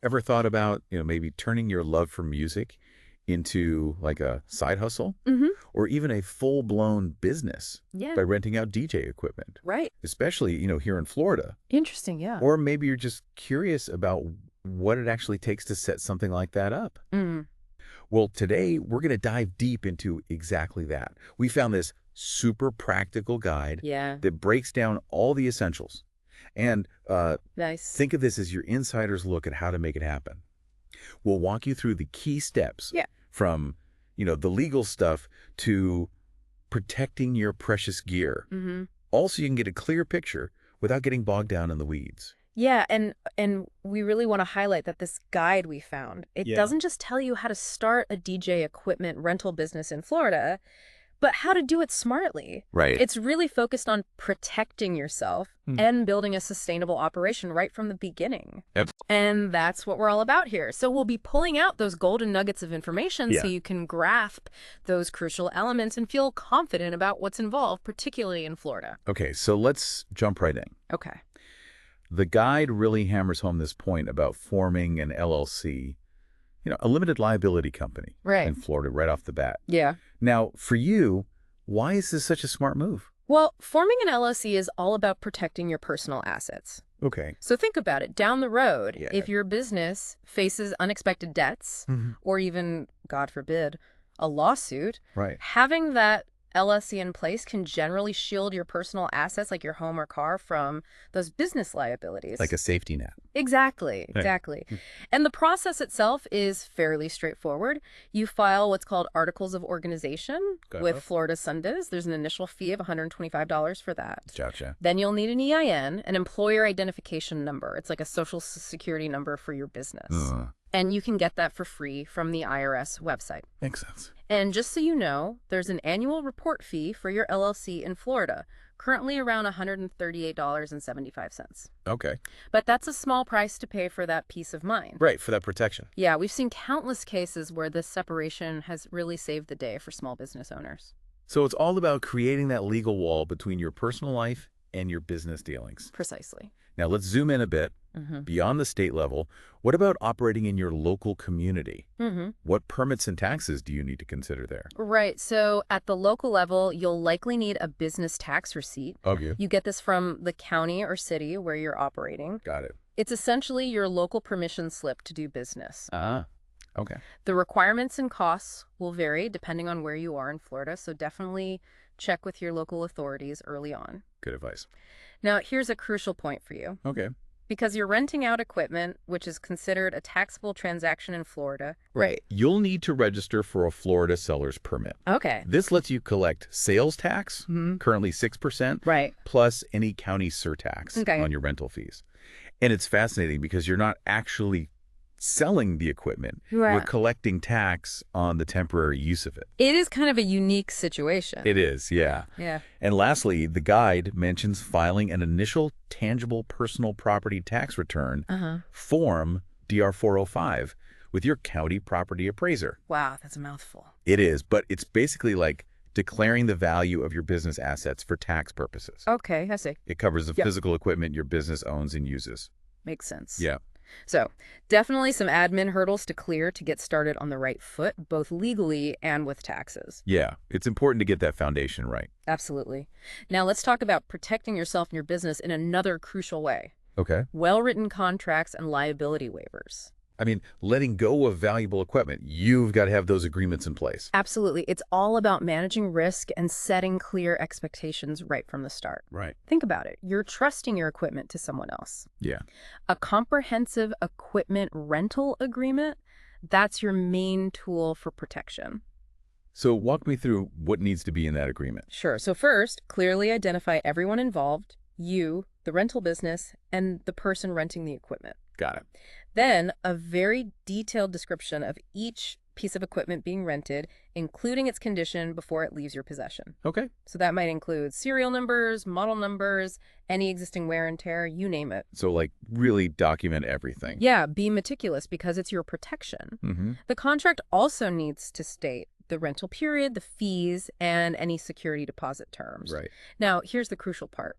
Ever thought about, maybe turning your love for music into like a side hustle Mm-hmm. or even a full-blown business Yeah. by renting out DJ equipment, Right. especially, here in Florida? Interesting, yeah. Or maybe you're just curious about what it actually takes to set something like that up. Mm. Well, today we're going to dive deep into exactly that. We found this super practical guide Yeah. that breaks down all the essentials. And Nice. think of this as your insider's look at how to make it happen. We'll walk you through the key steps Yeah. from, the legal stuff to protecting your precious gear. Mm-hmm. Also, you can get a clear picture without getting bogged down in the weeds. Yeah, and we really want to highlight that this guide we found, it Yeah. doesn't just tell you how to start a DJ equipment rental business in Florida, but how to do it smartly. Right. It's really focused on protecting yourself and building a sustainable operation right from the beginning. Yep. And that's what we're all about here. So we'll be pulling out those golden nuggets of information so you can grasp those crucial elements and feel confident about what's involved, particularly in Florida. Okay, so let's jump right in. Okay. The guide really hammers home this point about forming an LLC, a limited liability company in Florida right off the bat. Yeah. Now, for you, why is this such a smart move? Well, forming an LLC is all about protecting your personal assets. Okay. So think about it. Down the road, Yeah. if your business faces unexpected debts or even, God forbid, a lawsuit, Right. having that LLC in place can generally shield your personal assets like your home or car from those business liabilities. Like a safety net. Exactly, Right. exactly. And the process itself is fairly straightforward. You file what's called Articles of Organization with Florida Sundays. There's an initial fee of $125 for that. Gotcha. Then you'll need an EIN, an employer identification number. It's like a social security number for your business. And you can get that for free from the IRS website. Makes sense. And just so you know, there's an annual report fee for your LLC in Florida, currently around $138.75. Okay. But that's a small price to pay for that peace of mind. Right, for that protection. Yeah, we've seen countless cases where this separation has really saved the day for small business owners. So it's all about creating that legal wall between your personal life and your business dealings. Precisely. Now let's zoom in a bit. Beyond the state level, what about operating in your local community? What permits and taxes do you need to consider there? Right. So at the local level, you'll likely need a business tax receipt. Okay. You get this from the county or city where you're operating. Got it. It's essentially your local permission slip to do business. Okay. The requirements and costs will vary depending on where you are in Florida, so definitely check with your local authorities early on. Good advice. Now, here's a crucial point for you. Okay. Because you're renting out equipment, which is considered a taxable transaction in Florida. Right. You'll need to register for a Florida seller's permit. Okay. This lets you collect sales tax, currently 6%, Right. plus any county surtax Okay. on your rental fees. And it's fascinating because you're not actually selling the equipment. Right. You're collecting tax on the temporary use of it. It is kind of a unique situation. It is, yeah. Yeah. And lastly, the guide mentions filing an initial tangible personal property tax return, form DR-405, with your county property appraiser. Wow, that's a mouthful. It is, but it's basically like declaring the value of your business assets for tax purposes. Okay, I see. It covers the physical equipment your business owns and uses. Makes sense. Yeah. So, definitely some admin hurdles to clear to get started on the right foot, both legally and with taxes. Yeah, it's important to get that foundation right. Absolutely. Now, let's talk about protecting yourself and your business in another crucial way. Okay. Well-written contracts and liability waivers. I mean, letting go of valuable equipment, you've got to have those agreements in place. Absolutely. It's all about managing risk and setting clear expectations right from the start. Right. Think about it. You're trusting your equipment to someone else. Yeah. A comprehensive equipment rental agreement, that's your main tool for protection. So walk me through what needs to be in that agreement. Sure. So first, clearly identify everyone involved, you, the rental business, and the person renting the equipment. Got it. Then a very detailed description of each piece of equipment being rented, including its condition before it leaves your possession. Okay. So that might include serial numbers, model numbers, any existing wear and tear, you name it. So like really document everything. Yeah, be meticulous because it's your protection. The contract also needs to state the rental period, the fees, and any security deposit terms. Right. Now, here's the crucial part.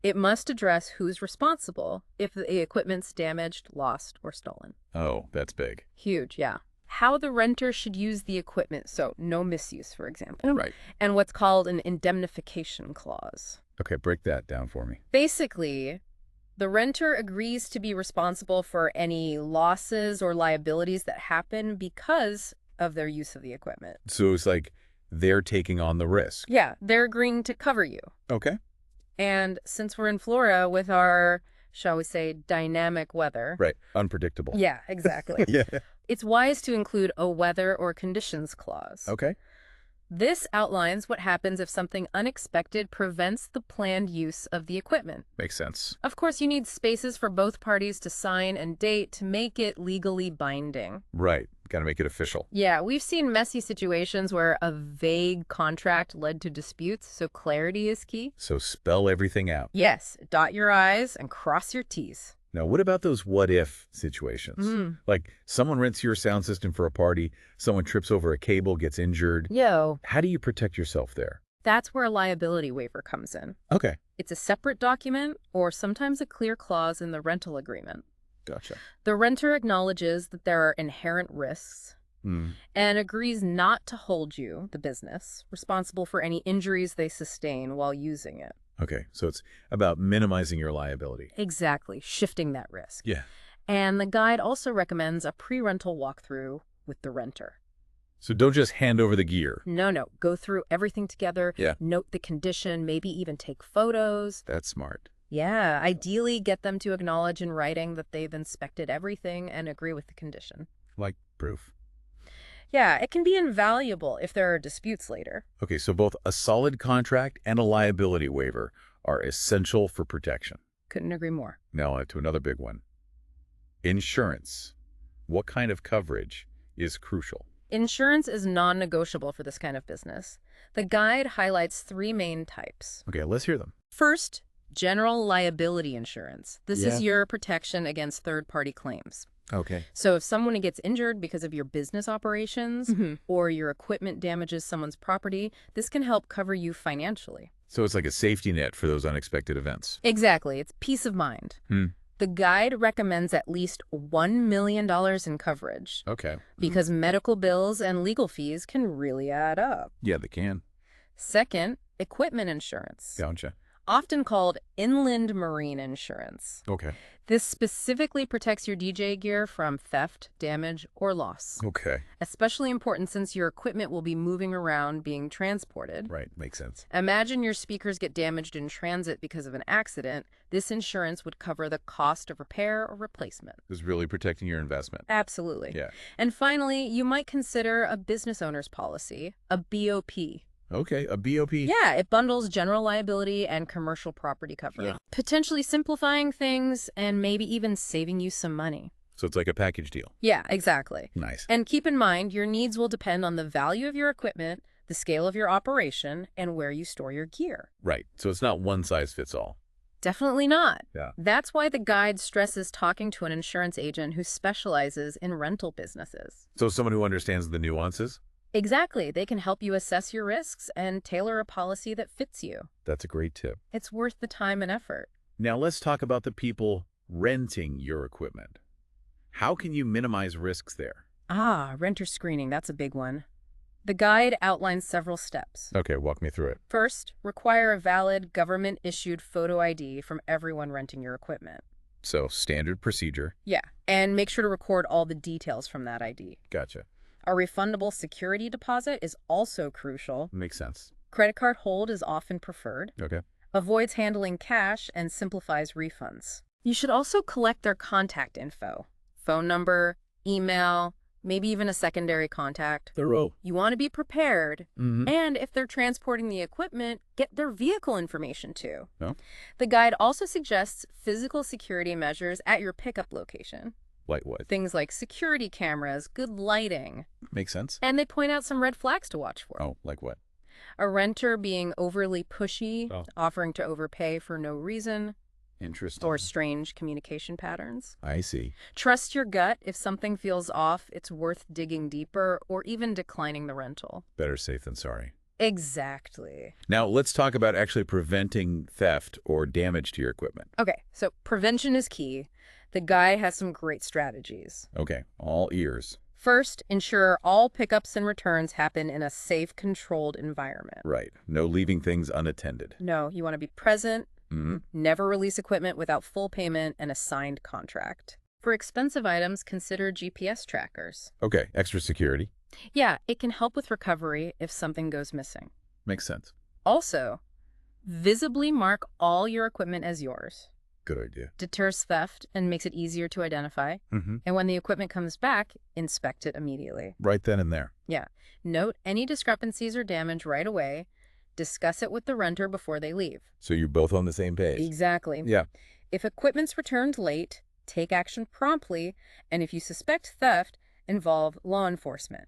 It must address who's responsible if the equipment's damaged, lost, or stolen. Oh, that's big. Huge, yeah. How the renter should use the equipment, so no misuse, for example. Right. And what's called an indemnification clause. Okay, break that down for me. Basically, the renter agrees to be responsible for any losses or liabilities that happen because of their use of the equipment. So it's like they're taking on the risk. Yeah, they're agreeing to cover you. Okay. And since we're in Florida with our, shall we say, dynamic weather. Right. Unpredictable. Yeah, exactly. Yeah. It's wise to include a weather or conditions clause. Okay. This outlines what happens if something unexpected prevents the planned use of the equipment. Makes sense. Of course, you need spaces for both parties to sign and date to make it legally binding. Right. Got to make it official. Yeah, we've seen messy situations where a vague contract led to disputes, so clarity is key. So spell everything out. Yes, dot your I's and cross your T's. Now, what about those what-if situations? Like someone rents your sound system for a party, someone trips over a cable, gets injured. Yo, How do you protect yourself there? that's where a liability waiver comes in. Okay. It's a separate document or sometimes a clear clause in the rental agreement. Gotcha. The renter acknowledges that there are inherent risks and agrees not to hold you, the business, responsible for any injuries they sustain while using it. Okay. So it's about minimizing your liability. Exactly, shifting that risk. Yeah. And the guide also recommends a pre-rental walkthrough with the renter. So don't just hand over the gear. No, go through everything together, Yeah. note the condition, maybe even take photos. That's smart. Yeah, ideally get them to acknowledge in writing that they've inspected everything and agree with the condition. Like proof. Yeah, it can be invaluable if there are disputes later. Okay, so both a solid contract and a liability waiver are essential for protection. Couldn't agree more. Now to another big one. Insurance. What kind of coverage is crucial? Insurance is non-negotiable for this kind of business. The guide highlights 3 main types. Okay, let's hear them. First, general liability insurance. This Yeah. is your protection against third-party claims. Okay. So if someone gets injured because of your business operations or your equipment damages someone's property, this can help cover you financially. So it's like a safety net for those unexpected events. Exactly. It's peace of mind. The guide recommends at least $1 million in coverage Okay. because medical bills and legal fees can really add up. Yeah, they can. Second, equipment insurance, Gotcha. often called inland marine insurance. Okay. This specifically protects your DJ gear from theft, damage, or loss. Okay. Especially important since your equipment will be moving around being transported. Right. Makes sense. Imagine your speakers get damaged in transit because of an accident. This insurance would cover the cost of repair or replacement. This is really protecting your investment. Absolutely. Yeah. And finally, you might consider a business owner's policy, a BOP. Okay. A BOP. Yeah, it bundles general liability and commercial property coverage, potentially simplifying things and maybe even saving you some money. So it's like a package deal. Yeah, exactly. Nice. And keep in mind, your needs will depend on the value of your equipment, the scale of your operation, and where you store your gear. Right. So it's not one size fits all. Definitely not. Yeah. That's why the guide stresses talking to an insurance agent who specializes in rental businesses. So someone who understands the nuances? Exactly. They can help you assess your risks and tailor a policy that fits you. That's a great tip. It's worth the time and effort. Now let's talk about the people renting your equipment. How can you minimize risks there? Renter screening. That's a big one. The guide outlines several steps. Okay, walk me through it. First, require a valid government-issued photo ID from everyone renting your equipment. So standard procedure. Yeah, and make sure to record all the details from that ID. Gotcha. A refundable security deposit is also crucial. Makes sense. Credit card hold is often preferred. Okay. Avoids handling cash and simplifies refunds. You should also collect their contact info. Phone number, email, maybe even a secondary contact. Thorough. You want to be prepared. Mm-hmm. And if they're transporting the equipment, get their vehicle information too. Oh. The guide also suggests physical security measures at your pickup location. Like what? Things like security cameras, good lighting. Makes sense. And they point out some red flags to watch for. Oh, like what? A renter being overly pushy, offering to overpay for no reason, Interesting. or strange communication patterns. I see. Trust your gut. If something feels off, it's worth digging deeper or even declining the rental. Better safe than sorry. Exactly. Now, let's talk about actually preventing theft or damage to your equipment. Okay, so prevention is key. The guide has some great strategies. Okay, all ears. First, ensure all pickups and returns happen in a safe, controlled environment. Right. No leaving things unattended. No, you want to be present, Mm-hmm. never release equipment without full payment and a signed contract. For expensive items, consider GPS trackers. Okay, extra security. Yeah, it can help with recovery if something goes missing. Makes sense. Also, visibly mark all your equipment as yours. Good idea. Deters theft and makes it easier to identify. Mm-hmm. And when the equipment comes back, inspect it immediately. Right then and there. Yeah. Note any discrepancies or damage right away. Discuss it with the renter before they leave. So you're both on the same page. Exactly. Yeah. If equipment's returned late, take action promptly. And if you suspect theft, involve law enforcement.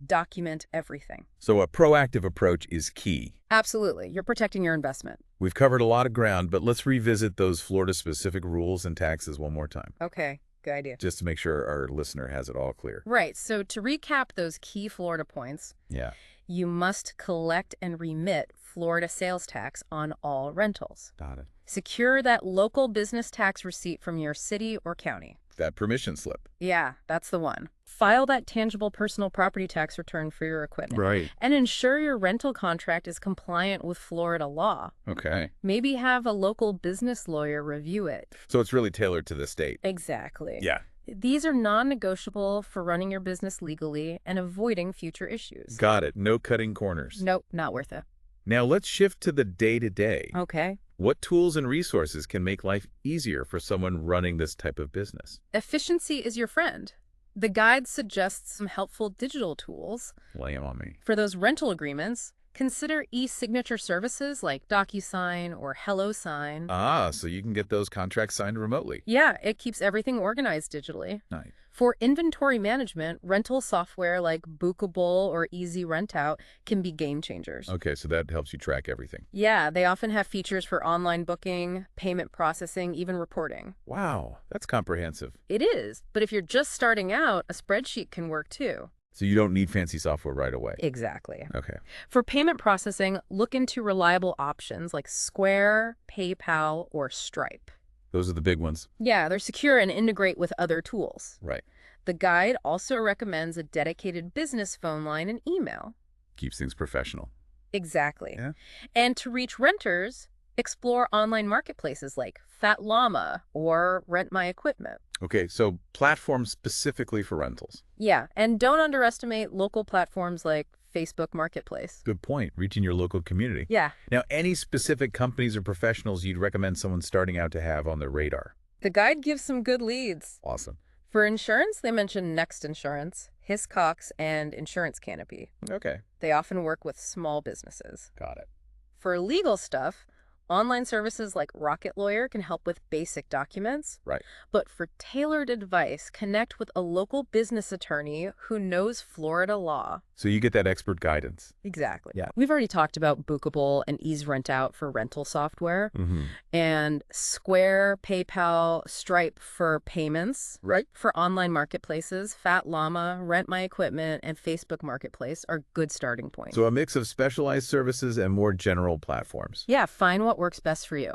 Document everything. So a proactive approach is key. Absolutely. You're protecting your investment. We've covered a lot of ground, but let's revisit those Florida-specific rules and taxes one more time, Okay. Good idea. just to make sure our listener has it all clear. Right. So to recap those key Florida points, Yeah. you must collect and remit Florida sales tax on all rentals. Got it. Secure that local business tax receipt from your city or county. That permission slip. Yeah, that's the one. File that tangible personal property tax return for your equipment. Right. And ensure your rental contract is compliant with Florida law. Okay. Maybe have a local business lawyer review it. So it's really tailored to the state. Exactly. Yeah. These are non-negotiable for running your business legally and avoiding future issues. Got it. No cutting corners. Nope, not worth it. Now let's shift to the day-to-day. Okay. What tools and resources can make life easier for someone running this type of business? Efficiency is your friend. The guide suggests some helpful digital tools. Lay 'em on me. For those rental agreements, consider e-signature services like DocuSign or HelloSign. Ah, so you can get those contracts signed remotely. Yeah, it keeps everything organized digitally. Nice. For inventory management, rental software like Bookable or Easy Rent Out can be game changers. Okay, so that helps you track everything. Yeah, they often have features for online booking, payment processing, even reporting. Wow, that's comprehensive. It is, but if you're just starting out, a spreadsheet can work too. So you don't need fancy software right away. Exactly. Okay. For payment processing, look into reliable options like Square, PayPal, or Stripe. Those are the big ones. Yeah, they're secure and integrate with other tools. Right. The guide also recommends a dedicated business phone line and email. Keeps things professional. Exactly. Yeah. And to reach renters, explore online marketplaces like Fat Llama or Rent My Equipment. Okay, so platforms specifically for rentals. Yeah, and don't underestimate local platforms like Facebook Marketplace. Good point. Reaching your local community. Yeah. Now, any specific companies or professionals you'd recommend someone starting out to have on their radar? The guide gives some good leads. Awesome. For insurance, they mention Next Insurance, Hiscox, and Insurance Canopy. Okay. They often work with small businesses. Got it. For legal stuff, online services like Rocket Lawyer can help with basic documents. Right. But for tailored advice, connect with a local business attorney who knows Florida law. So you get that expert guidance. Exactly. Yeah. We've already talked about Bookable and Ease Rent Out for rental software, Mm-hmm. and Square, PayPal, Stripe for payments. Right. For online marketplaces, Fat Llama, Rent My Equipment, and Facebook Marketplace are good starting points. So a mix of specialized services and more general platforms. Yeah, find what works best for you.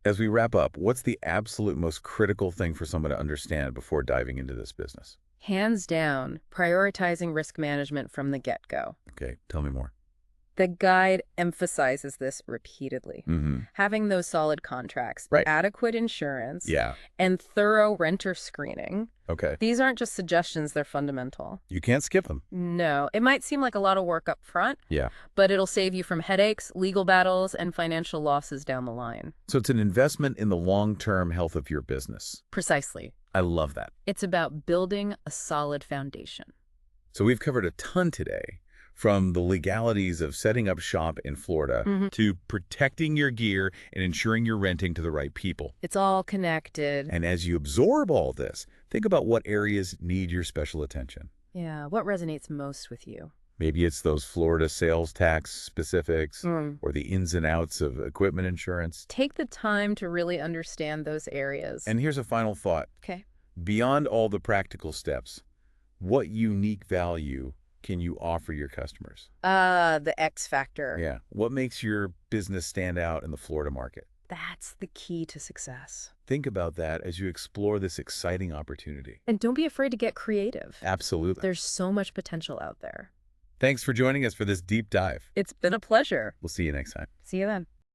As we wrap up, what's the absolute most critical thing for someone to understand before diving into this business? Hands down, prioritizing risk management from the get-go. Okay, tell me more. The guide emphasizes this repeatedly. Mm-hmm. Having those solid contracts, Right. adequate insurance, Yeah. and thorough renter screening. Okay. These aren't just suggestions, they're fundamental. You can't skip them. No, it might seem like a lot of work up front, Yeah. but it'll save you from headaches, legal battles, and financial losses down the line. So it's an investment in the long-term health of your business. Precisely. I love that. It's about building a solid foundation. So we've covered a ton today, from the legalities of setting up shop in Florida to protecting your gear and ensuring you're renting to the right people. It's all connected. And as you absorb all this, think about what areas need your special attention. Yeah, what resonates most with you? Maybe it's those Florida sales tax specifics or the ins and outs of equipment insurance. Take the time to really understand those areas. And here's a final thought. Okay. Beyond all the practical steps, what unique value can you offer your customers? The X factor. Yeah. What makes your business stand out in the Florida market? That's the key to success. Think about that as you explore this exciting opportunity. And don't be afraid to get creative. Absolutely. There's so much potential out there. Thanks for joining us for this deep dive. It's been a pleasure. We'll see you next time. See you then.